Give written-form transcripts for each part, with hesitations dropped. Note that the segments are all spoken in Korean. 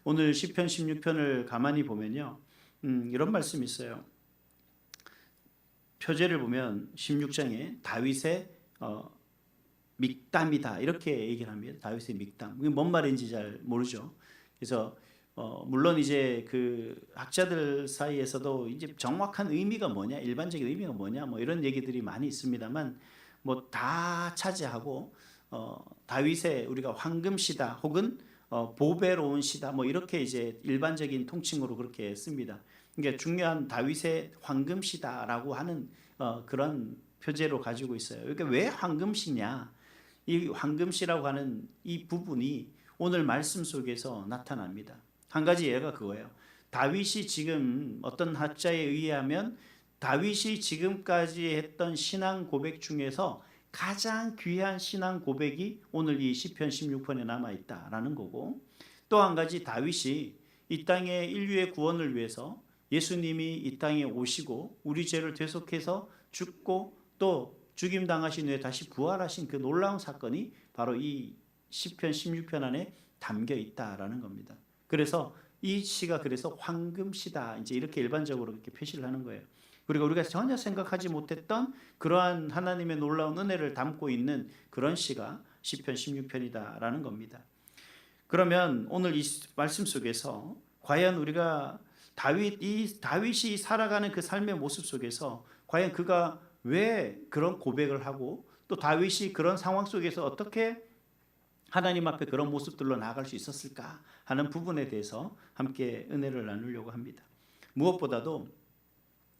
오늘 시편 16편을 가만히 보면요, 이런 말씀이 있어요. 표제를 보면 16장에 다윗의 믹담이다 이렇게 얘기를 합니다. 다윗의 믹담. 이게 뭔 말인지 잘 모르죠. 그래서 물론 이제 그 학자들 사이에서도 이제 정확한 의미가 뭐냐, 일반적인 의미가 뭐냐, 뭐 이런 얘기들이 많이 있습니다만, 뭐 다 차지하고 다윗의 우리가 황금시다 혹은 보배로운 시다 뭐 이렇게 이제 일반적인 통칭으로 그렇게 씁니다. 그러니까 중요한 다윗의 황금시다라고 하는 그런 표제로 가지고 있어요. 그러니까 왜 황금시냐? 이 황금시라고 하는 이 부분이 오늘 말씀 속에서 나타납니다. 한 가지 예가 그거예요. 다윗이 지금 어떤 학자에 의하면 다윗이 지금까지 했던 신앙 고백 중에서 가장 귀한 신앙 고백이 오늘 이 시편 16편에 남아 있다라는 거고, 또 한 가지 다윗이 이 땅의 인류의 구원을 위해서 예수님이 이 땅에 오시고 우리 죄를 대속해서 죽고 또 죽임 당하신 후에 다시 부활하신 그 놀라운 사건이 바로 이 시편 16편 안에 담겨 있다라는 겁니다. 그래서 이 시가 그래서 황금시다 이제 이렇게 일반적으로 이렇게 표시를 하는 거예요. 그리고 우리가 전혀 생각하지 못했던 그러한 하나님의 놀라운 은혜를 담고 있는 그런 시가 시편 16편이다라는 겁니다. 그러면 오늘 이 말씀 속에서 과연 우리가 다윗이 살아가는 그 삶의 모습 속에서 과연 그가 왜 그런 고백을 하고 또 다윗이 그런 상황 속에서 어떻게 하나님 앞에 그런 모습들로 나아갈 수 있었을까 하는 부분에 대해서 함께 은혜를 나누려고 합니다. 무엇보다도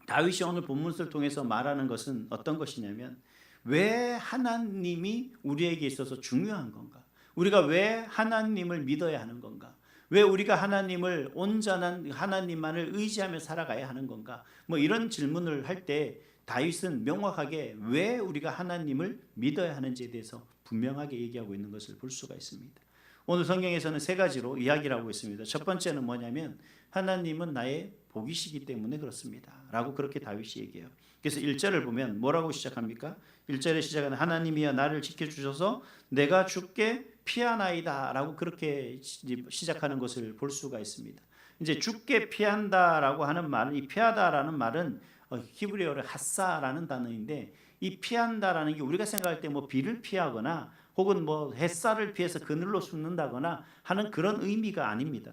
다윗이 오늘 본문을 통해서 말하는 것은 어떤 것이냐면, 왜 하나님이 우리에게 있어서 중요한 건가? 우리가 왜 하나님을 믿어야 하는 건가? 왜 우리가 하나님을 온전한 하나님만을 의지하며 살아가야 하는 건가? 뭐 이런 질문을 할 때 다윗은 명확하게 왜 우리가 하나님을 믿어야 하는지에 대해서 분명하게 얘기하고 있는 것을 볼 수가 있습니다. 오늘 성경에서는 세 가지로 이야기를 하고 있습니다. 첫 번째는 뭐냐면 하나님은 나의 복이시기 때문에 그렇습니다 라고 그렇게 다윗이 얘기해요. 그래서 1절을 보면 뭐라고 시작합니까? 1절에 시작하는 하나님이여 나를 지켜주셔서 내가 죽게 피하나이다 라고 그렇게 시작하는 것을 볼 수가 있습니다. 이제 죽게 피한다라고 하는 말은, 이 피하다라는 말은 히브리어로 핫사라는 단어인데, 이 피한다라는 게 우리가 생각할 때 뭐 비를 피하거나 혹은 뭐 햇살을 피해서 그늘로 숨는다거나 하는 그런 의미가 아닙니다.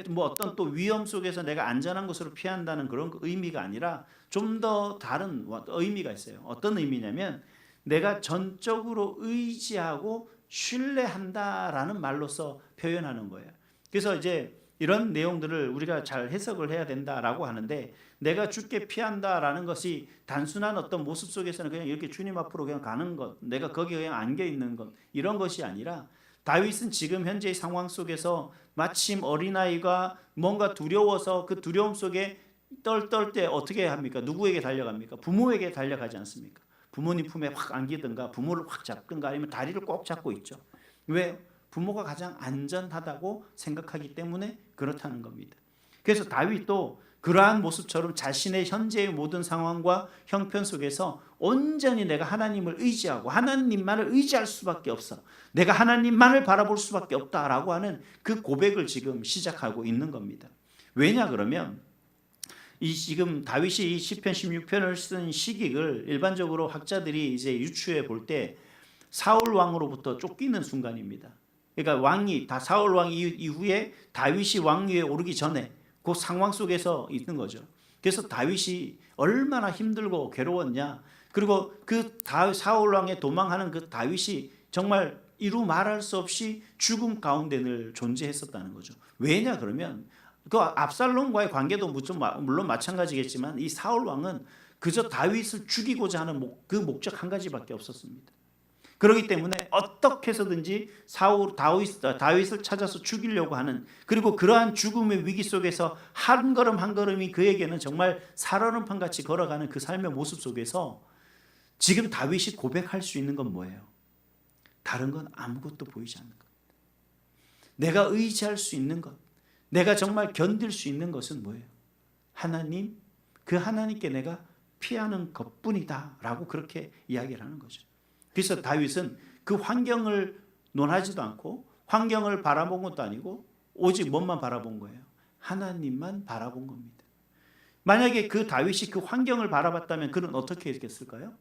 뭐 어떤 또 위험 속에서 내가 안전한 곳으로 피한다는 그런 의미가 아니라 좀 더 다른 의미가 있어요. 어떤 의미냐면 내가 전적으로 의지하고 신뢰한다라는 말로서 표현하는 거예요. 그래서 이제 이런 내용들을 우리가 잘 해석을 해야 된다라고 하는데, 내가 죽게 피한다라는 것이 단순한 어떤 모습 속에서는 그냥 이렇게 주님 앞으로 그냥 가는 것, 내가 거기에 그냥 안겨 있는 것, 이런 것이 아니라 다윗은 지금 현재의 상황 속에서 마침 어린아이가 뭔가 두려워서 그 두려움 속에 떨 때 어떻게 합니까? 누구에게 달려갑니까? 부모에게 달려가지 않습니까? 부모님 품에 확 안기든가 부모를 확 잡든가 아니면 다리를 꼭 잡고 있죠. 왜? 부모가 가장 안전하다고 생각하기 때문에 그렇다는 겁니다. 그래서 다윗도 그러한 모습처럼 자신의 현재의 모든 상황과 형편 속에서 온전히 내가 하나님을 의지하고 하나님만을 의지할 수밖에 없어, 내가 하나님만을 바라볼 수밖에 없다라고 하는 그 고백을 지금 시작하고 있는 겁니다. 왜냐 그러면 이 지금 다윗이 이 시편 16편을 쓴 시기를 일반적으로 학자들이 이제 유추해 볼 때 사울 왕으로부터 쫓기는 순간입니다. 그러니까 왕이 다 사울 왕 이후에 다윗이 왕위에 오르기 전에 그 상황 속에서 있는 거죠. 그래서 다윗이 얼마나 힘들고 괴로웠냐. 그리고 그 사울 왕의 도망하는 그 다윗이 정말 이루 말할 수 없이 죽음 가운데 늘 존재했었다는 거죠. 왜냐 그러면 그 압살롬과의 관계도 물론 마찬가지겠지만 이 사울 왕은 그저 다윗을 죽이고자 하는 그 목적 한 가지밖에 없었습니다. 그렇기 때문에 어떻게 해서든지 다윗을 찾아서 죽이려고 하는, 그리고 그러한 죽음의 위기 속에서 한 걸음 한 걸음이 그에게는 정말 살얼음판 같이 걸어가는 그 삶의 모습 속에서 지금 다윗이 고백할 수 있는 건 뭐예요? 다른 건 아무것도 보이지 않는 것. 내가 의지할 수 있는 것, 내가 정말 견딜 수 있는 것은 뭐예요? 하나님, 그 하나님께 내가 피하는 것뿐이다 라고 그렇게 이야기를 하는 거죠. 그래서 다윗은 그 환경을 논하지도 않고 환경을 바라본 것도 아니고 오직 뭐만 바라본 거예요? 하나님만 바라본 겁니다. 만약에 그 다윗이 그 환경을 바라봤다면 그는 어떻게 했겠을까요?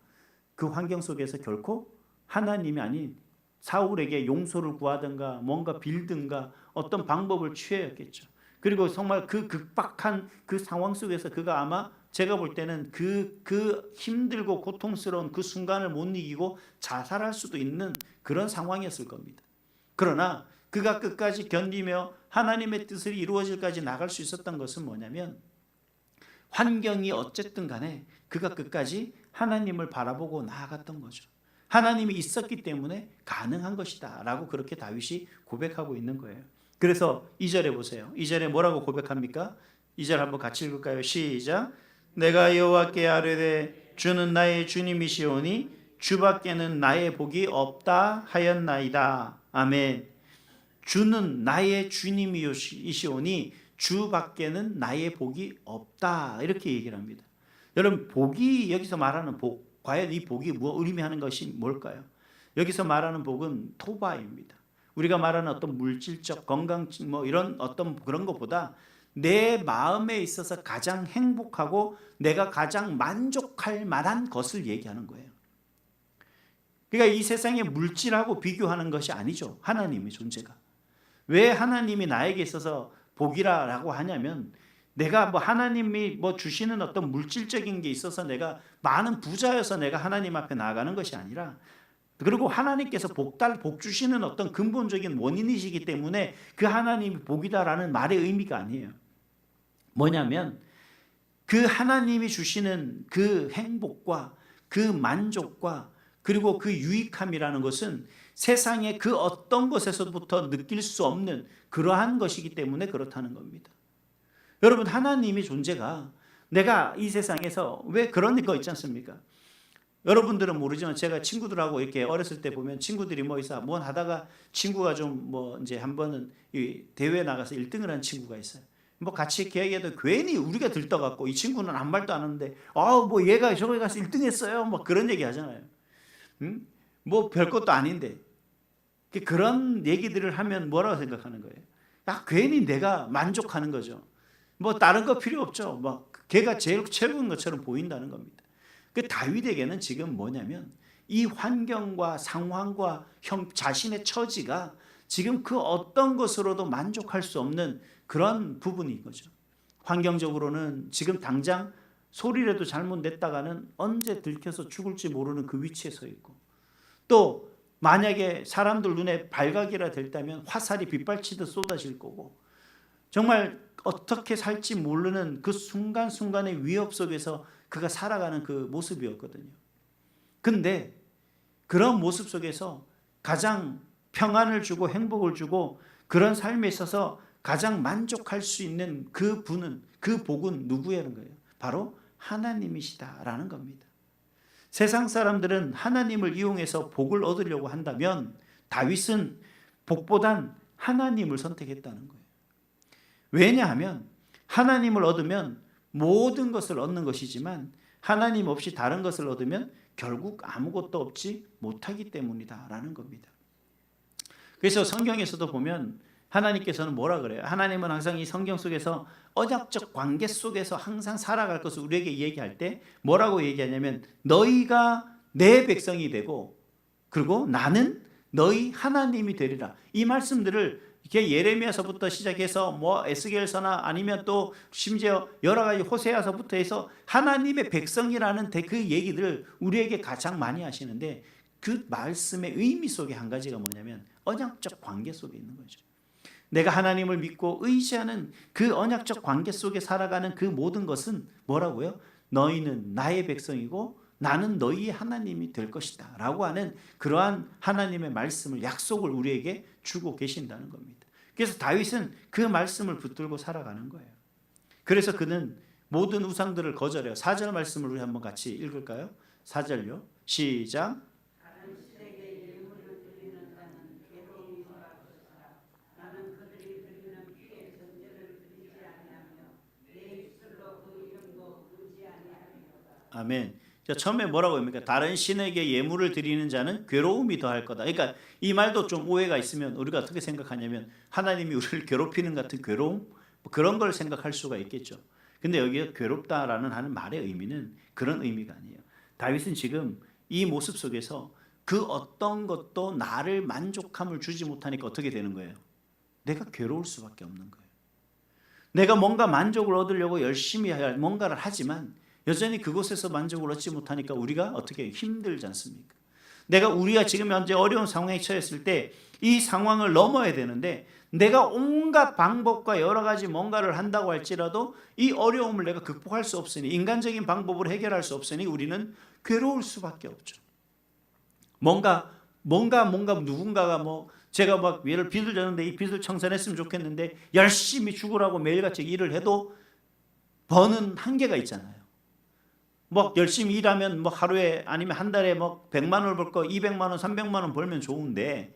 그 환경 속에서 결코 하나님이 아닌 사울에게 용서를 구하든가 뭔가 빌든가 어떤 방법을 취해였겠죠. 그리고 정말 그 극박한 그 상황 속에서 그가 아마 제가 볼 때는 그 힘들고 고통스러운 그 순간을 못 이기고 자살할 수도 있는 그런 상황이었을 겁니다. 그러나 그가 끝까지 견디며 하나님의 뜻을 이루어질까지 나갈 수 있었던 것은 뭐냐면 환경이 어쨌든 간에 그가 끝까지 하나님을 바라보고 나아갔던 거죠. 하나님이 있었기 때문에 가능한 것이다 라고 그렇게 다윗이 고백하고 있는 거예요. 그래서 2절에 보세요. 2절에 뭐라고 고백합니까? 2절 한번 같이 읽을까요? 시작. 내가 여호와께 아뢰되 주는 나의 주님이시오니 주밖에는 나의 복이 없다 하였나이다. 아멘. 주는 나의 주님이시오니 주밖에는 나의 복이 없다. 이렇게 얘기를 합니다. 여러분, 복이 여기서 말하는 복, 과연 이 복이 의미하는 것이 뭘까요? 여기서 말하는 복은 토바입니다. 우리가 말하는 어떤 물질적 건강 뭐 이런 어떤 그런 것보다 내 마음에 있어서 가장 행복하고 내가 가장 만족할 만한 것을 얘기하는 거예요. 그러니까 이 세상의 물질하고 비교하는 것이 아니죠. 하나님의 존재가. 왜 하나님이 나에게 있어서 복이라고 하냐면 내가 뭐 하나님이 뭐 주시는 어떤 물질적인 게 있어서 내가 많은 부자여서 내가 하나님 앞에 나아가는 것이 아니라, 그리고 하나님께서 복 주시는 어떤 근본적인 원인이시기 때문에 그 하나님이 복이다라는 말의 의미가 아니에요. 뭐냐면 그 하나님이 주시는 그 행복과 그 만족과 그리고 그 유익함이라는 것은 세상의 그 어떤 것에서부터 느낄 수 없는 그러한 것이기 때문에 그렇다는 겁니다. 여러분, 하나님의 존재가 내가 이 세상에서 왜 그런 거 있지 않습니까? 여러분들은 모르지만 제가 친구들하고 이렇게 어렸을 때 보면 친구들이 뭐 있어 뭐 하다가 친구가 좀 뭐 이제 한 번은 이 대회에 나가서 1등을 한 친구가 있어요. 뭐 같이 이렇게 얘기해도 괜히 우리가 들떠갖고 이 친구는 아무 말도 안 하는데 뭐 얘가 저기 가서 1등 했어요. 뭐 그런 얘기 하잖아요. 뭐 별것도 아닌데 그런 얘기들을 하면 뭐라고 생각하는 거예요? 괜히 내가 만족하는 거죠. 뭐 다른 거 필요 없죠. 뭐 걔가 제일 최고인 것처럼 보인다는 겁니다. 그 다윗에게는 지금 뭐냐면 이 환경과 상황과 자신의 처지가 지금 그 어떤 것으로도 만족할 수 없는 그런 부분인 거죠. 환경적으로는 지금 당장 소리라도 잘못 냈다가는 언제 들켜서 죽을지 모르는 그 위치에 서 있고, 또 만약에 사람들 눈에 발각이라 됐다면 화살이 빗발치듯 쏟아질 거고, 정말 어떻게 살지 모르는 그 순간순간의 위협 속에서 그가 살아가는 그 모습이었거든요. 근데 그런 모습 속에서 가장 평안을 주고 행복을 주고 그런 삶에 있어서 가장 만족할 수 있는 그 분은, 그 복은 누구라는 거예요? 바로 하나님이시다라는 겁니다. 세상 사람들은 하나님을 이용해서 복을 얻으려고 한다면 다윗은 복보단 하나님을 선택했다는 거예요. 왜냐하면 하나님을 얻으면 모든 것을 얻는 것이지만 하나님 없이 다른 것을 얻으면 결국 아무것도 얻지 못하기 때문이다라는 겁니다. 그래서 성경에서도 보면 하나님께서는 뭐라 그래요? 하나님은 항상 이 성경 속에서 언약적 관계 속에서 항상 살아갈 것을 우리에게 얘기할 때 뭐라고 얘기하냐면 너희가 내 백성이 되고 그리고 나는 너희 하나님이 되리라. 이 말씀들을 이렇게 예레미야서부터 시작해서 뭐 에스겔서나 아니면 또 심지어 여러 가지 호세아서부터 해서 하나님의 백성이라는 그 얘기들을 우리에게 가장 많이 하시는데 그 말씀의 의미 속에 한 가지가 뭐냐면 언약적 관계 속에 있는 거죠. 내가 하나님을 믿고 의지하는 그 언약적 관계 속에 살아가는 그 모든 것은 뭐라고요? 너희는 나의 백성이고 나는 너희의 하나님이 될 것이다 라고 하는 그러한 하나님의 말씀을, 약속을 우리에게 주고 계신다는 겁니다. 그래서 다윗은 그 말씀을 붙들고 살아가는 거예요. 그래서 그는 모든 우상들을 거절해요. 4절 말씀을 우리 한번 같이 읽을까요? 4절요. 시작. 아멘. 자, 처음에 뭐라고 합니까? 다른 신에게 예물을 드리는 자는 괴로움이 더할 거다. 그러니까 이 말도 좀 오해가 있으면 우리가 어떻게 생각하냐면 하나님이 우리를 괴롭히는 같은 괴로움? 뭐 그런 걸 생각할 수가 있겠죠. 근데 여기에 괴롭다라는 하는 말의 의미는 그런 의미가 아니에요. 다윗은 지금 이 모습 속에서 그 어떤 것도 나를 만족함을 주지 못하니까 어떻게 되는 거예요? 내가 괴로울 수밖에 없는 거예요. 내가 뭔가 만족을 얻으려고 열심히 뭔가를 하지만 여전히 그곳에서 만족을 얻지 못하니까 우리가 어떻게 힘들지 않습니까? 우리가 지금 현재 어려운 상황에 처했을 때 이 상황을 넘어야 되는데 내가 온갖 방법과 여러 가지 뭔가를 한다고 할지라도 이 어려움을 내가 극복할 수 없으니, 인간적인 방법으로 해결할 수 없으니 우리는 괴로울 수밖에 없죠. 뭔가 누군가가 제가 막 빚을 졌는데 이 빚을 청산했으면 좋겠는데 열심히 죽으라고 매일같이 일을 해도 버는 한계가 있잖아요. 열심히 일하면 하루에 아니면 한 달에 100만 원을 벌 거 200만 원, 300만 원 벌면 좋은데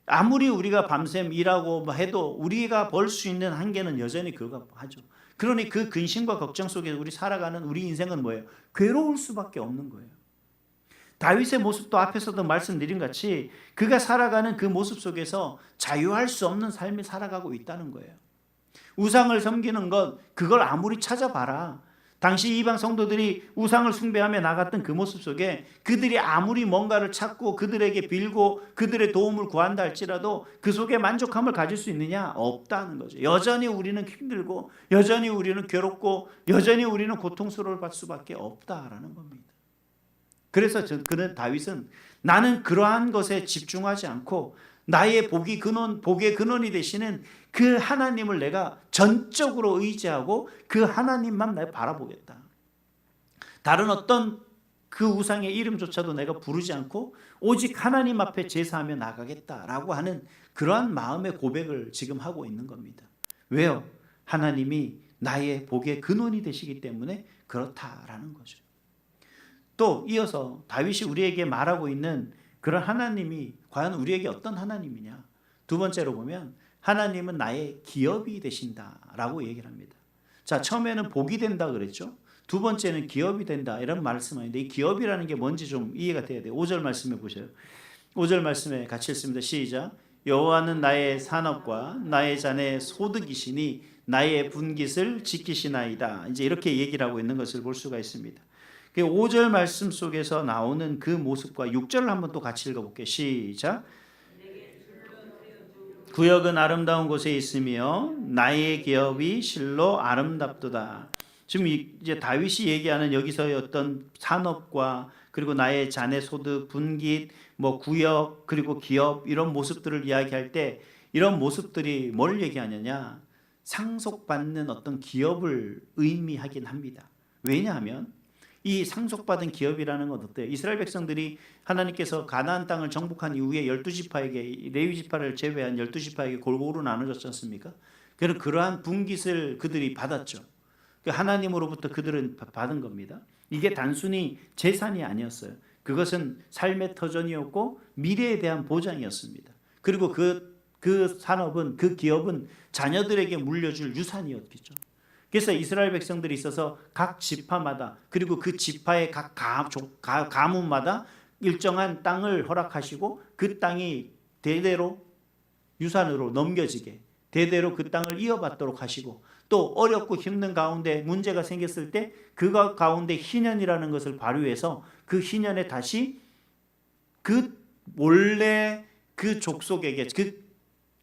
아무리 우리가 밤샘 일하고 해도 우리가 벌 수 있는 한계는 여전히 그거 하죠. 그러니 그 근심과 걱정 속에 우리 살아가는 우리 인생은 뭐예요? 괴로울 수밖에 없는 거예요. 다윗의 모습도 앞에서도 말씀드린 같이 그가 살아가는 그 모습 속에서 자유할 수 없는 삶을 살아가고 있다는 거예요. 우상을 섬기는 것, 그걸 아무리 찾아봐라. 당시 이방 성도들이 우상을 숭배하며 나갔던 그 모습 속에 그들이 아무리 뭔가를 찾고 그들에게 빌고 그들의 도움을 구한다 할지라도 그 속에 만족함을 가질 수 있느냐? 없다는 거죠. 여전히 우리는 힘들고 여전히 우리는 괴롭고 여전히 우리는 고통스러울 수밖에 없다라는 겁니다. 그래서 그는 다윗은 나는 그러한 것에 집중하지 않고 나의 복의 근원이 되시는 그 하나님을 내가 전적으로 의지하고 그 하나님만 내가 바라보겠다. 다른 어떤 그 우상의 이름조차도 내가 부르지 않고 오직 하나님 앞에 제사하며 나가겠다라고 하는 그러한 마음의 고백을 지금 하고 있는 겁니다. 왜요? 하나님이 나의 복의 근원이 되시기 때문에 그렇다라는 거죠. 또 이어서 다윗이 우리에게 말하고 있는 그런 하나님이 과연 우리에게 어떤 하나님이냐? 두 번째로 보면 하나님은 나의 기업이 되신다라고 얘기를 합니다. 자, 처음에는 복이 된다 그랬죠. 두 번째는 기업이 된다 이런 말씀인데 이 기업이라는 게 뭔지 좀 이해가 돼야 돼요. 5절 말씀해 보세요. 5절 말씀에 같이 읽습니다. 시작. 여호와는 나의 산업과 나의 잔의 소득이시니 나의 분깃을 지키시나이다. 이제 이렇게 얘기를 하고 있는 것을 볼 수가 있습니다. 5절 말씀 속에서 나오는 그 모습과 6절을 한번 또 같이 읽어볼게요. 시작. 구역은 아름다운 곳에 있으며 나의 기업이 실로 아름답도다. 지금 이제 다윗이 얘기하는 여기서의 어떤 산업과 그리고 나의 자네 소득, 분깃, 구역 그리고 기업 이런 모습들을 이야기할 때 이런 모습들이 뭘 얘기하느냐? 상속받는 어떤 기업을 의미하긴 합니다. 왜냐하면 이 상속받은 기업이라는 건 어때요? 이스라엘 백성들이 하나님께서 가나안 땅을 정복한 이후에 12지파에게 레위 지파를 제외한 12지파에게 골고루 나눠줬지 않습니까? 그래서 그러한 분깃을 그들이 받았죠. 하나님으로부터 그들은 받은 겁니다. 이게 단순히 재산이 아니었어요. 그것은 삶의 터전이었고 미래에 대한 보장이었습니다. 그리고 그 산업은 그 기업은 자녀들에게 물려줄 유산이었겠죠. 그래서 이스라엘 백성들이 있어서 각 지파마다 그리고 그 지파의 각 가문마다 일정한 땅을 허락하시고 그 땅이 대대로 유산으로 넘겨지게 대대로 그 땅을 이어받도록 하시고 또 어렵고 힘든 가운데 문제가 생겼을 때 그 가운데 희년이라는 것을 발휘해서 그 희년에 다시 그 원래 그 족속에게 그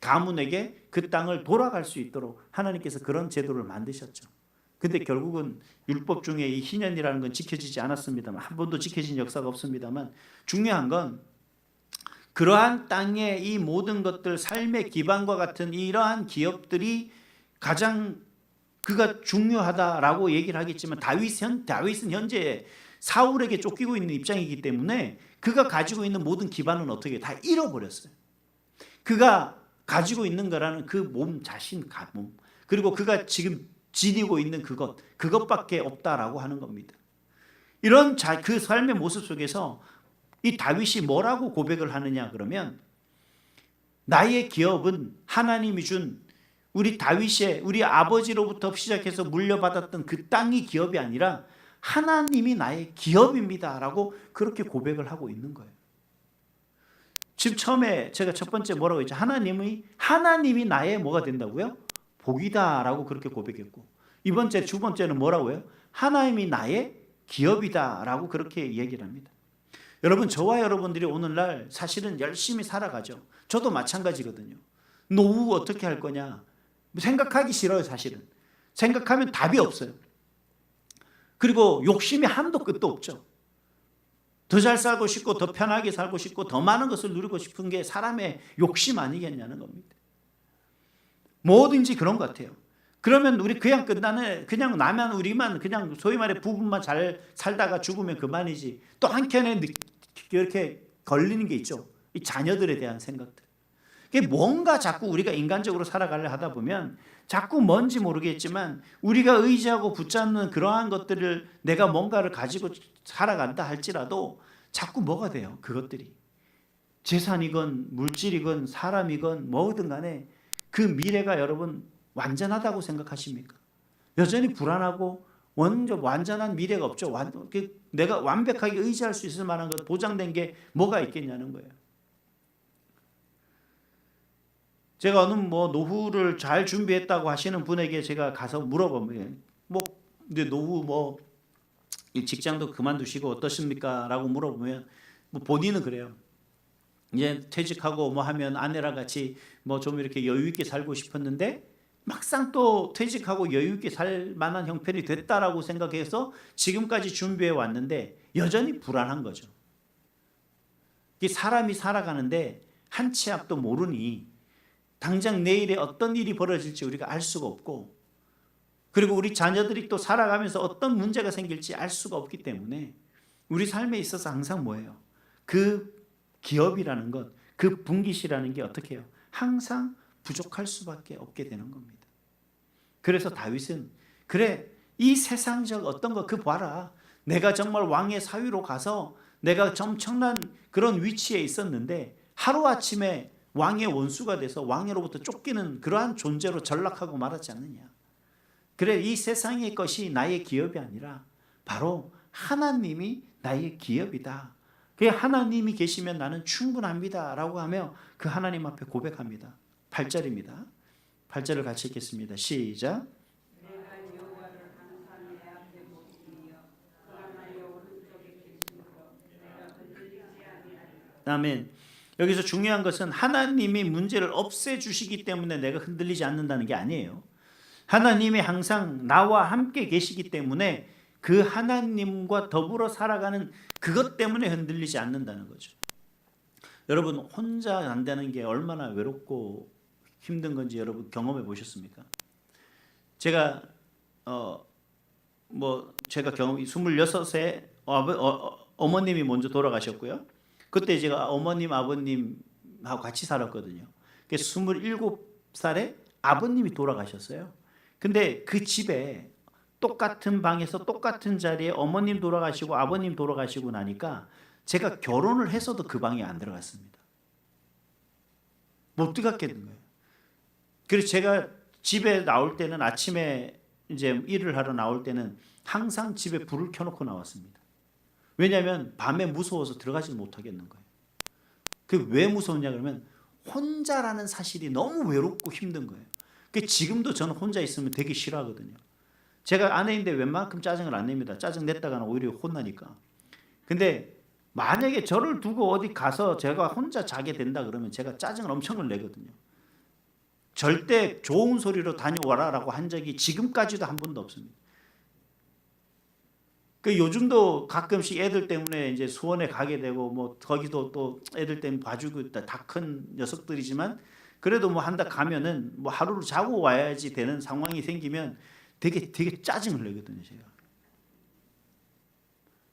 가문에게 그 땅을 돌아갈 수 있도록 하나님께서 그런 제도를 만드셨죠. 근데 결국은 율법 중에 이 희년이라는 건 지켜지지 않았습니다만 한 번도 지켜진 역사가 없습니다만 중요한 건 그러한 땅의 이 모든 것들 삶의 기반과 같은 이러한 기업들이 가장 그가 중요하다라고 얘기를 하겠지만 다윗은 현재 사울에게 쫓기고 있는 입장이기 때문에 그가 가지고 있는 모든 기반은 어떻게 다 잃어버렸어요. 그가 가지고 있는 거라는 그 몸 자신 가몸 그리고 그가 지금 지니고 있는 그것밖에 없다라고 하는 겁니다. 이런 그 삶의 모습 속에서 이 다윗이 뭐라고 고백을 하느냐 그러면 나의 기업은 하나님이 준 우리 다윗의 우리 아버지로부터 시작해서 물려받았던 그 땅이 기업이 아니라 하나님이 나의 기업입니다라고 그렇게 고백을 하고 있는 거예요. 지금 처음에 제가 첫 번째 뭐라고 했죠? 하나님이 나의 뭐가 된다고요? 복이다라고 그렇게 고백했고, 두 번째는 뭐라고요? 하나님이 나의 기업이다라고 그렇게 얘기를 합니다. 여러분, 저와 여러분들이 오늘날 사실은 열심히 살아가죠. 저도 마찬가지거든요. 노후 어떻게 할 거냐 생각하기 싫어요. 사실은 생각하면 답이 없어요. 그리고 욕심이 한도 끝도 없죠. 더 잘 살고 싶고 더 편하게 살고 싶고 더 많은 것을 누리고 싶은 게 사람의 욕심 아니겠냐는 겁니다. 뭐든지 그런 것 같아요. 그러면 우리 그냥 나면 우리만 그냥 소위 말해 부분만 잘 살다가 죽으면 그만이지. 또 한켠에 이렇게 걸리는 게 있죠. 이 자녀들에 대한 생각들. 이게 뭔가 자꾸 우리가 인간적으로 살아가려 하다 보면 자꾸 뭔지 모르겠지만 우리가 의지하고 붙잡는 그러한 것들을 내가 뭔가를 가지고 살아간다 할지라도 자꾸 뭐가 돼요? 그것들이 재산이건 물질이건 사람이건 뭐든 간에 그 미래가 여러분 완전하다고 생각하십니까? 여전히 불안하고 완전한 미래가 없죠. 내가 완벽하게 의지할 수 있을 만한 것 보장된 게 뭐가 있겠냐는 거예요. 제가 어느 노후를 잘 준비했다고 하시는 분에게 제가 가서 물어보면 근데 노후 직장도 그만두시고 어떠십니까? 라고 물어보면 본인은 그래요. 이제 퇴직하고 하면 아내랑 같이 좀 이렇게 여유 있게 살고 싶었는데 막상 또 퇴직하고 여유 있게 살 만한 형편이 됐다라고 생각해서 지금까지 준비해 왔는데 여전히 불안한 거죠. 사람이 살아가는데 한 치 앞도 모르니 당장 내일에 어떤 일이 벌어질지 우리가 알 수가 없고, 그리고 우리 자녀들이 또 살아가면서 어떤 문제가 생길지 알 수가 없기 때문에 우리 삶에 있어서 항상 뭐예요? 그 기업이라는 것, 그 분깃이라는 게 어떻게 해요? 항상 부족할 수밖에 없게 되는 겁니다. 그래서 다윗은 그래, 이 세상적 어떤 거 봐라. 내가 정말 왕의 사위로 가서 내가 엄청난 그런 위치에 있었는데 하루아침에 왕의 원수가 돼서 왕으로부터 쫓기는 그러한 존재로 전락하고 말았지 않느냐. 그래, 이 세상의 것이 나의 기업이 아니라 바로 하나님이 나의 기업이다. 그 하나님이 계시면 나는 충분합니다 라고 하며 그 하나님 앞에 고백합니다. 8절입니다. 8절을 같이 읽겠습니다. 시작. 아멘. 여기서 중요한 것은 하나님이 문제를 없애주시기 때문에 내가 흔들리지 않는다는 게 아니에요. 하나님이 항상 나와 함께 계시기 때문에 그 하나님과 더불어 살아가는 그것 때문에 흔들리지 않는다는 거죠. 여러분, 혼자 안다는 게 얼마나 외롭고 힘든 건지 여러분 경험해 보셨습니까? 제가 26세 어머님이 먼저 돌아가셨고요. 그때 제가 어머님 아버님하고 같이 살았거든요. 27살에 아버님이 돌아가셨어요. 근데 그 집에 똑같은 방에서 똑같은 자리에 어머님 돌아가시고 아버님 돌아가시고 나니까 제가 결혼을 해서도 그 방에 안 들어갔습니다. 못 들어갔겠는 거예요. 그래서 제가 집에 나올 때는 아침에 이제 일을 하러 나올 때는 항상 집에 불을 켜놓고 나왔습니다. 왜냐하면 밤에 무서워서 들어가지 못하겠는 거예요. 그 왜 무서웠냐 그러면 혼자라는 사실이 너무 외롭고 힘든 거예요. 지금도 저는 혼자 있으면 되게 싫어하거든요. 제가 아내인데 웬만큼 짜증을 안 냅니다. 짜증 냈다가는 오히려 혼나니까. 근데 만약에 저를 두고 어디 가서 제가 혼자 자게 된다 그러면 제가 짜증을 엄청 내거든요. 절대 좋은 소리로 다녀와라라고 한 적이 지금까지도 한 번도 없습니다. 요즘도 가끔씩 애들 때문에 이제 수원에 가게 되고 거기도 또 애들 때문에 봐주고 있다. 다 큰 녀석들이지만 그래도 한다 가면은 하루를 자고 와야지 되는 상황이 생기면 되게 짜증을 내거든요, 제가.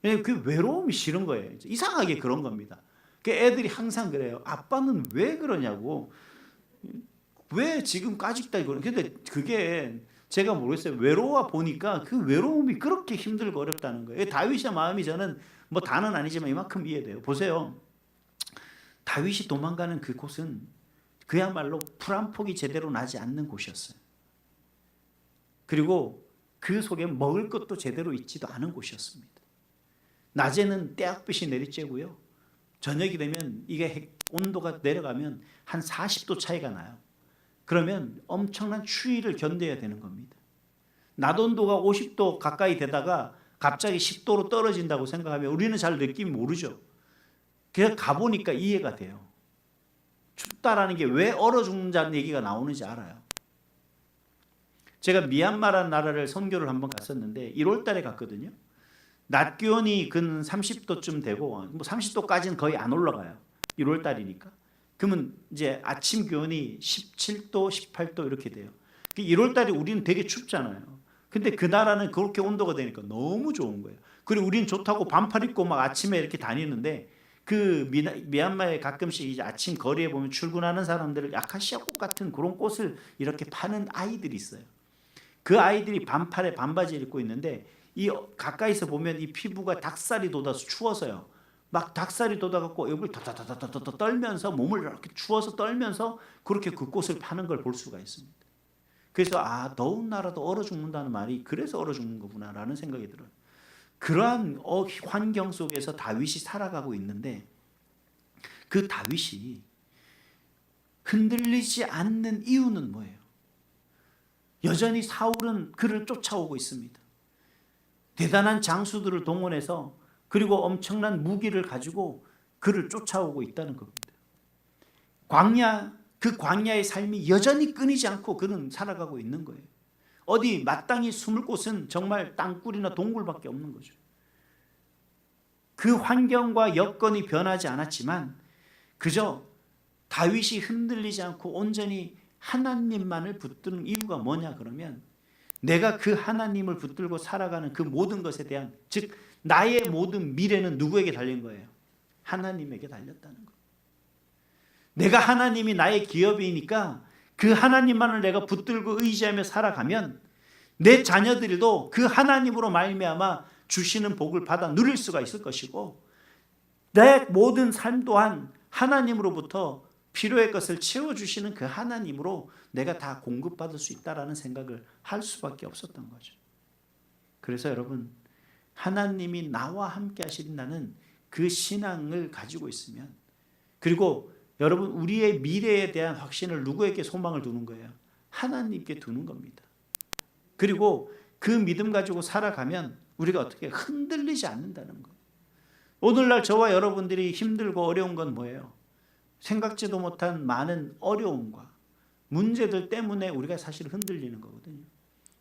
왜냐면 그 외로움이 싫은 거예요. 이상하게 그런 겁니다. 애들이 항상 그래요. 아빠는 왜 그러냐고. 왜 지금까지 있다 이거는. 근데 그게 제가 모르겠어요. 외로워 보니까 그 외로움이 그렇게 힘들고 어렵다는 거예요. 다윗의 마음이 저는 다는 아니지만 이만큼 이해돼요. 보세요. 다윗이 도망가는 그곳은 그야말로 풀 한 폭이 제대로 나지 않는 곳이었어요. 그리고 그 속에 먹을 것도 제대로 있지도 않은 곳이었습니다. 낮에는 떼약볕이 내리쬐고요. 저녁이 되면 이게 온도가 내려가면 한 40도 차이가 나요. 그러면 엄청난 추위를 견뎌야 되는 겁니다. 낮 온도가 50도 가까이 되다가 갑자기 10도로 떨어진다고 생각하면 우리는 잘 느낌이 모르죠. 그냥 가보니까 이해가 돼요. 춥다라는 게 왜 얼어 죽는다는 얘기가 나오는지 알아요. 제가 미얀마라는 나라를 선교를 한번 갔었는데 1월 달에 갔거든요. 낮 기온이 근 30도쯤 되고 뭐 30도까지는 거의 안 올라가요. 1월 달이니까. 그러면 이제 아침 기온이 17도, 18도 이렇게 돼요. 1월 달에 우리는 되게 춥잖아요. 근데 그 나라는 그렇게 온도가 되니까 너무 좋은 거예요. 그리고 우리는 좋다고 반팔 입고 막 아침에 이렇게 다니는데 그 미얀마에 가끔씩 이제 아침 거리에 보면 출근하는 사람들을 아카시아 꽃 같은 그런 꽃을 이렇게 파는 아이들이 있어요. 그 아이들이 반팔에 반바지를 입고 있는데 이 가까이서 보면 이 피부가 닭살이 돋아서 추워서요. 막 닭살이 돋아갖고 여기를 더더더더더 떨면서 몸을 이렇게 추워서 떨면서 그렇게 그 꽃을 파는 걸 볼 수가 있습니다. 그래서 더운 나라도 얼어 죽는다는 말이 그래서 얼어 죽는 거구나라는 생각이 들어요. 그러한 환경 속에서 다윗이 살아가고 있는데 그 다윗이 흔들리지 않는 이유는 뭐예요? 여전히 사울은 그를 쫓아오고 있습니다. 대단한 장수들을 동원해서 그리고 엄청난 무기를 가지고 그를 쫓아오고 있다는 겁니다. 그 광야의 삶이 여전히 끊이지 않고 그는 살아가고 있는 거예요. 어디 마땅히 숨을 곳은 정말 땅굴이나 동굴밖에 없는 거죠. 그 환경과 여건이 변하지 않았지만 그저 다윗이 흔들리지 않고 온전히 하나님만을 붙드는 이유가 뭐냐 그러면 내가 그 하나님을 붙들고 살아가는 그 모든 것에 대한 즉 나의 모든 미래는 누구에게 달린 거예요? 하나님에게 달렸다는 거예요. 내가 하나님이 나의 기업이니까 그 하나님만을 내가 붙들고 의지하며 살아가면 내 자녀들도 그 하나님으로 말미암아 주시는 복을 받아 누릴 수가 있을 것이고 내 모든 삶 또한 하나님으로부터 필요의 것을 채워주시는 그 하나님으로 내가 다 공급받을 수 있다라는 생각을 할 수밖에 없었던 거죠. 그래서 여러분 하나님이 나와 함께 하신다는 그 신앙을 가지고 있으면 그리고 여러분 우리의 미래에 대한 확신을 누구에게 소망을 두는 거예요? 하나님께 두는 겁니다. 그리고 그 믿음 가지고 살아가면 우리가 어떻게 흔들리지 않는다는 거예요. 오늘날 저와 여러분들이 힘들고 어려운 건 뭐예요? 생각지도 못한 많은 어려움과 문제들 때문에 우리가 사실 흔들리는 거거든요.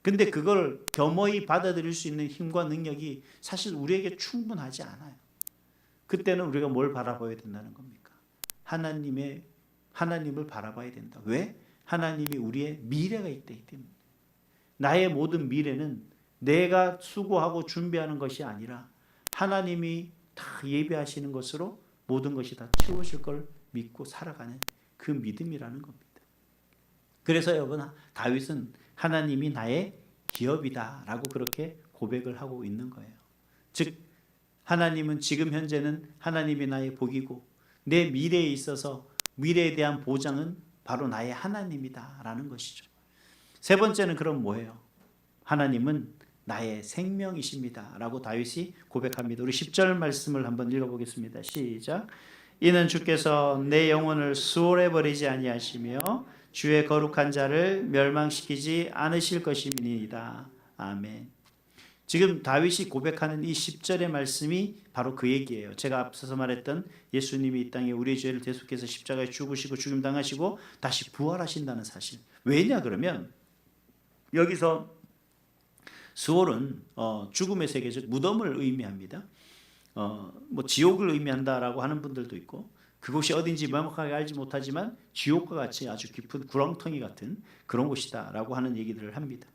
근데 그걸 겸허히 받아들일 수 있는 힘과 능력이 사실 우리에게 충분하지 않아요. 그때는 우리가 뭘 바라봐야 된다는 겁니까? 하나님을 바라봐야 된다. 왜? 하나님이 우리의 미래가 있기 때문에. 나의 모든 미래는 내가 수고하고 준비하는 것이 아니라 하나님이 다 예비하시는 것으로 모든 것이 다 채워질 걸 믿고 살아가는 그 믿음이라는 겁니다. 그래서 여러분 다윗은 하나님이 나의 기업이다라고 그렇게 고백을 하고 있는 거예요. 즉 하나님은 지금 현재는 하나님이 나의 복이고 내 미래에 있어서 미래에 대한 보장은 바로 나의 하나님이다라는 것이죠. 세 번째는 그럼 뭐예요? 하나님은 나의 생명이십니다 라고 다윗이 고백합니다. 우리 10절 말씀을 한번 읽어보겠습니다. 시작. 이는 주께서 내 영혼을 수월해 버리지 아니하시며 주의 거룩한 자를 멸망시키지 않으실 것임이니이다. 아멘. 지금 다윗이 고백하는 이 10절의 말씀이 바로 그 얘기예요. 제가 앞서서 말했던 예수님이 이 땅에 우리의 죄를 대속해서 십자가에 죽으시고 죽임당하시고 다시 부활하신다는 사실. 왜냐 그러면 여기서 수월은 죽음의 세계적 무덤을 의미합니다. 뭐 지옥을 의미한다라고 하는 분들도 있고 그곳이 어딘지 명확하게 알지 못하지만 지옥과 같이 아주 깊은 구렁텅이 같은 그런 곳이다라고 하는 얘기들을 합니다.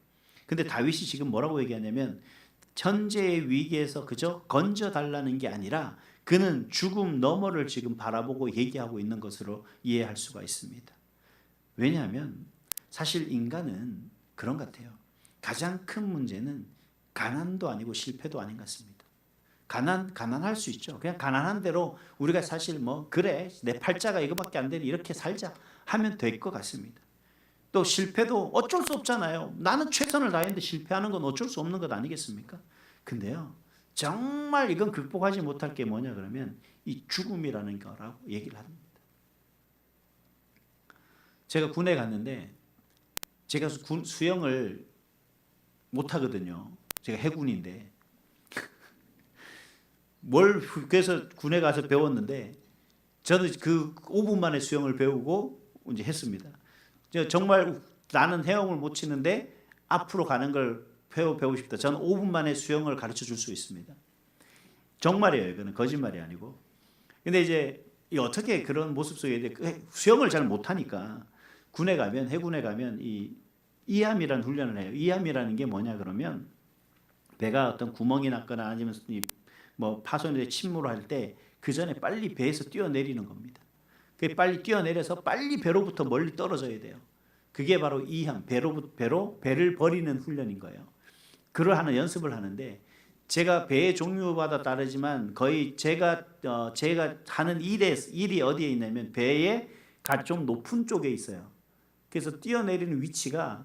근데 다윗이 지금 뭐라고 얘기하냐면 현재의 위기에서 그저 건져달라는 게 아니라 그는 죽음 너머를 지금 바라보고 얘기하고 있는 것으로 이해할 수가 있습니다. 왜냐하면 사실 인간은 그런 것 같아요. 가장 큰 문제는 가난도 아니고 실패도 아닌 것 같습니다. 가난할 수 있죠. 그냥 가난한 대로 우리가 사실 그래 내 팔자가 이거밖에 안 되니 이렇게 살자 하면 될 것 같습니다. 또 실패도 어쩔 수 없잖아요. 나는 최선을 다했는데 실패하는 건 어쩔 수 없는 것 아니겠습니까? 근데요, 정말 이건 극복하지 못할 게 뭐냐 그러면 이 죽음이라는 거라고 얘기를 합니다. 제가 군에 갔는데 제가 수영을 못하거든요. 제가 해군인데 그래서 군에 가서 배웠는데 저는 그 5분 만에 수영을 배우고 이제 했습니다. 정말 나는 헤엄을 못 치는데 앞으로 가는 걸 배우고 싶다. 저는 5분 만에 수영을 가르쳐 줄 수 있습니다. 정말이에요. 이거는 거짓말이 아니고. 근데 이제 어떻게 그런 모습 속에 수영을 잘 못하니까 군에 가면 해군에 가면 이 이함이라는 훈련을 해요. 이함이라는 게 뭐냐 그러면 배가 어떤 구멍이 났거나 아니면 뭐 파손이 침몰할 때 그 전에 빨리 배에서 뛰어내리는 겁니다. 그 빨리 뛰어내려서 빨리 배로부터 멀리 떨어져야 돼요. 그게 바로 이함, 배를 버리는 훈련인 거예요. 그걸 하는 연습을 하는데 제가 배의 종류마다 다르지만 거의 제가 하는 일이 어디에 있냐면 배의 좀 높은 쪽에 있어요. 그래서 뛰어내리는 위치가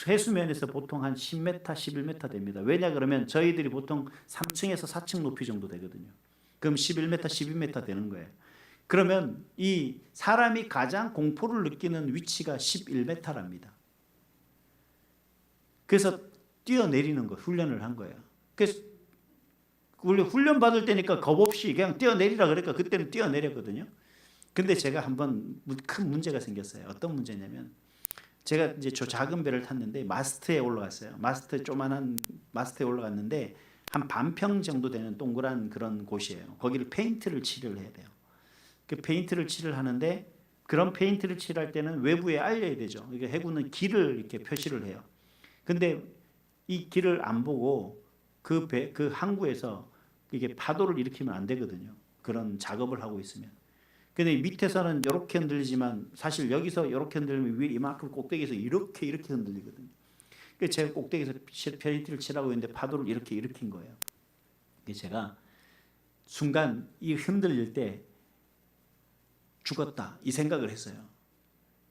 해수면에서 보통 한 10m, 11m 됩니다. 왜냐 그러면 저희들이 보통 3층에서 4층 높이 정도 되거든요. 그럼 11m, 12m 되는 거예요. 그러면 이 사람이 가장 공포를 느끼는 위치가 11m랍니다. 그래서 뛰어내리는 거 훈련을 한 거예요. 그래서 원래 훈련 받을 때니까 겁 없이 그냥 뛰어내리라 그러니까 그때는 뛰어내렸거든요. 근데 제가 한번 큰 문제가 생겼어요. 어떤 문제냐면 제가 이제 저 작은 배를 탔는데 마스트에 올라갔어요. 조만한 마스트에 올라갔는데 한 반평 정도 되는 동그란 그런 곳이에요. 거기를 페인트를 칠을 해야 돼요. 그 페인트를 칠을 하는데 그런 페인트를 칠할 때는 외부에 알려야 되죠. 그러니까 해군은 길을 이렇게 표시를 해요. 근데 이 길을 안 보고 그 항구에서 이게 파도를 일으키면 안 되거든요. 그런 작업을 하고 있으면. 근데 밑에서는 이렇게 흔들리지만 사실 여기서 이렇게 흔들리면 위에 이만큼 꼭대기에서 이렇게 흔들리거든요. 그래서 제가 꼭대기에서 페인트를 칠하고 있는데 파도를 이렇게 일으킨 거예요. 그래서 제가 순간 이 흔들릴 때 죽었다 이 생각을 했어요.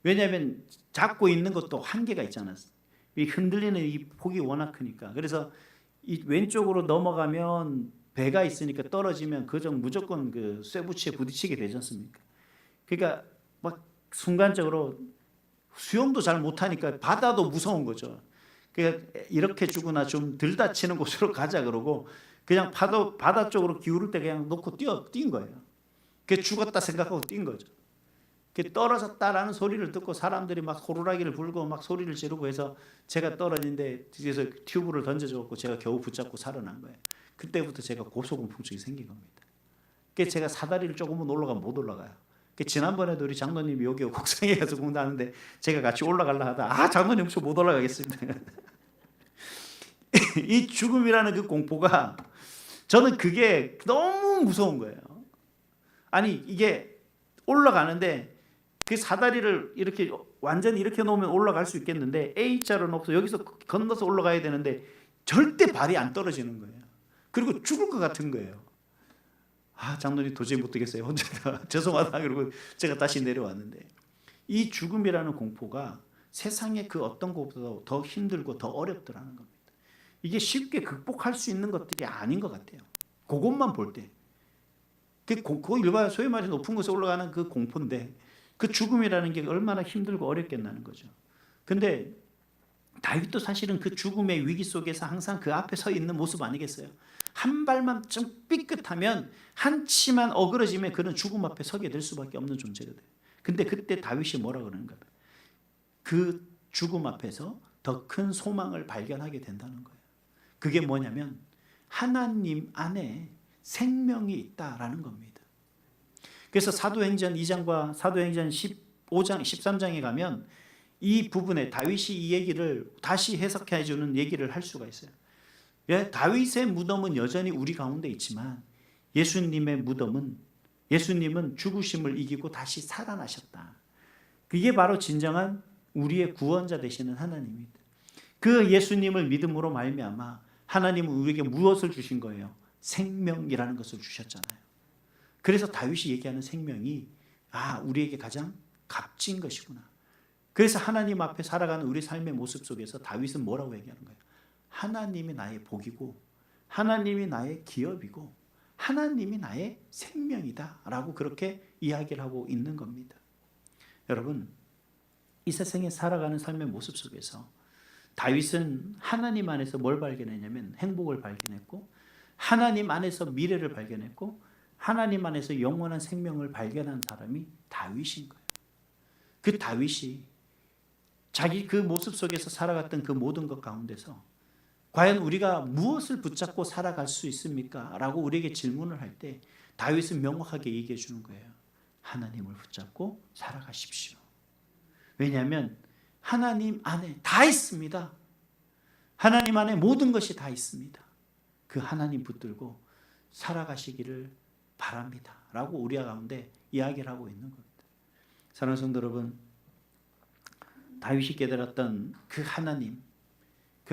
왜냐하면 잡고 있는 것도 한계가 있잖아요. 이 흔들리는 이 폭이 워낙 크니까. 그래서 이 왼쪽으로 넘어가면 배가 있으니까 떨어지면 그정 무조건 그 쇠붙이에 부딪히게 되지 않습니까? 그러니까 막 순간적으로 수영도 잘 못하니까 바다도 무서운 거죠. 그러니까 이렇게 죽으나 좀 덜 다치는 곳으로 가자 그러고 그냥 바다 쪽으로 기울을 때 그냥 놓고 뛴 거예요. 그 죽었다 생각하고 뛴 거죠. 그 떨어졌다라는 소리를 듣고 사람들이 막 호루라기를 불고 막 소리를 지르고 해서 제가 떨어진데 뒤에서 튜브를 던져줬고 제가 겨우 붙잡고 살아난 거예요. 그때부터 제가 고소공포증이 생긴 겁니다. 그래서 제가 사다리를 조금은 올라가면 못 올라가요. 지난번에도 우리 장로님이 여기 곡성에 가서 공부하는데 제가 같이 올라가려 하다 장로님 저 못 올라가겠습니다. 이 죽음이라는 그 공포가 저는 그게 너무 무서운 거예요. 아니 이게 올라가는데 그 사다리를 이렇게 완전히 이렇게 놓으면 올라갈 수 있겠는데 A자로는 없어. 여기서 건너서 올라가야 되는데 절대 발이 안 떨어지는 거예요. 그리고 죽을 것 같은 거예요. 장로님 도저히 못 되겠어요. 혼자 죄송하다 그러고 제가 다시 내려왔는데 이 죽음이라는 공포가 세상의 그 어떤 것보다 더 힘들고 더 어렵더라는 겁니다. 이게 쉽게 극복할 수 있는 것들이 아닌 것 같아요. 그것만 볼 때. 그 일반 소위 말해서 높은 곳에 올라가는 그 공포인데 그 죽음이라는 게 얼마나 힘들고 어렵겠나는 거죠. 근데 다윗도 사실은 그 죽음의 위기 속에서 항상 그 앞에 서 있는 모습 아니겠어요? 한 발만 좀 삐끗하면 한 치만 어그러지면 그는 죽음 앞에 서게 될 수밖에 없는 존재거든요. 근데 그때 다윗이 뭐라 그러는가? 그 죽음 앞에서 더 큰 소망을 발견하게 된다는 거예요. 그게 뭐냐면 하나님 안에 생명이 있다라는 겁니다. 그래서 사도행전 2장과 사도행전 15장, 13장에 가면 이 부분에 다윗이 이 얘기를 다시 해석해 주는 얘기를 할 수가 있어요. 다윗의 무덤은 여전히 우리 가운데 있지만 예수님의 예수님은 죽으심을 이기고 다시 살아나셨다. 그게 바로 진정한 우리의 구원자 되시는 하나님입니다. 그 예수님을 믿음으로 말미암아 하나님은 우리에게 무엇을 주신 거예요? 생명이라는 것을 주셨잖아요. 그래서 다윗이 얘기하는 생명이 우리에게 가장 값진 것이구나. 그래서 하나님 앞에 살아가는 우리 삶의 모습 속에서 다윗은 뭐라고 얘기하는 거예요? 하나님이 나의 복이고 하나님이 나의 기업이고 하나님이 나의 생명이다 라고 그렇게 이야기를 하고 있는 겁니다. 여러분, 이 세상에 살아가는 삶의 모습 속에서 다윗은 하나님 안에서 뭘 발견했냐면 행복을 발견했고 하나님 안에서 미래를 발견했고 하나님 안에서 영원한 생명을 발견한 사람이 다윗인 거예요. 그 다윗이 자기 그 모습 속에서 살아갔던 그 모든 것 가운데서 과연 우리가 무엇을 붙잡고 살아갈 수 있습니까? 라고 우리에게 질문을 할 때 다윗은 명확하게 얘기해 주는 거예요. 하나님을 붙잡고 살아가십시오. 왜냐하면 하나님 안에 다 있습니다. 하나님 안에 모든 것이 다 있습니다. 그 하나님 붙들고 살아가시기를 바랍니다. 라고 우리 가운데 이야기를 하고 있는 겁니다. 사랑하는 성도 여러분, 다윗이 깨달았던 그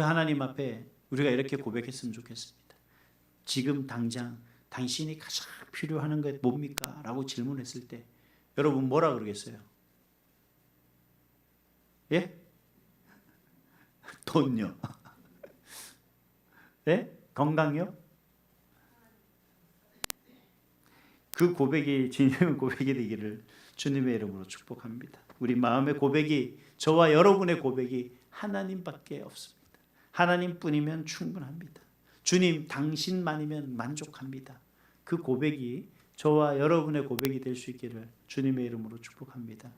하나님 앞에 우리가 이렇게 고백했으면 좋겠습니다. 지금 당장 당신이 가장 필요한 것 뭡니까? 라고 질문했을 때 여러분 뭐라 그러겠어요? 예? 돈요? 예? 건강요? 그 고백이 진정한 고백이 되기를 주님의 이름으로 축복합니다. 우리 마음의 고백이, 저와 여러분의 고백이 하나님밖에 없습니다. 하나님뿐이면 충분합니다. 주님 당신만이면 만족합니다. 그 고백이 저와 여러분의 고백이 될 수 있기를 주님의 이름으로 축복합니다.